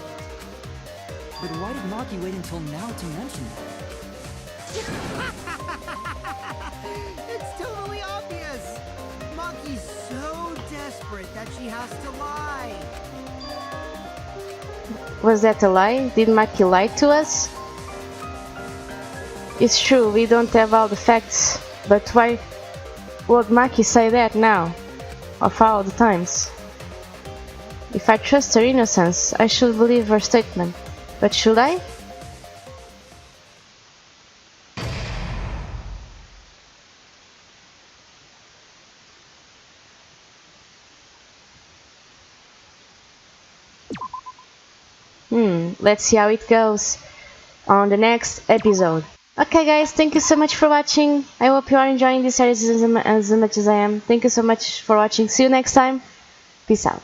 But why did Maki wait until now to mention that? It's totally obvious! Maki's so desperate that she has to lie. Was that a lie? Did Maki lie to us? It's true, we don't have all the facts, but why would Maki say that now? Of all the times? If I trust her innocence, I should believe her statement. But should I? Let's see how it goes on the next episode. Okay guys, thank you so much for watching. I hope you are enjoying this series as much as I am. Thank you so much for watching. See you next time. Peace out.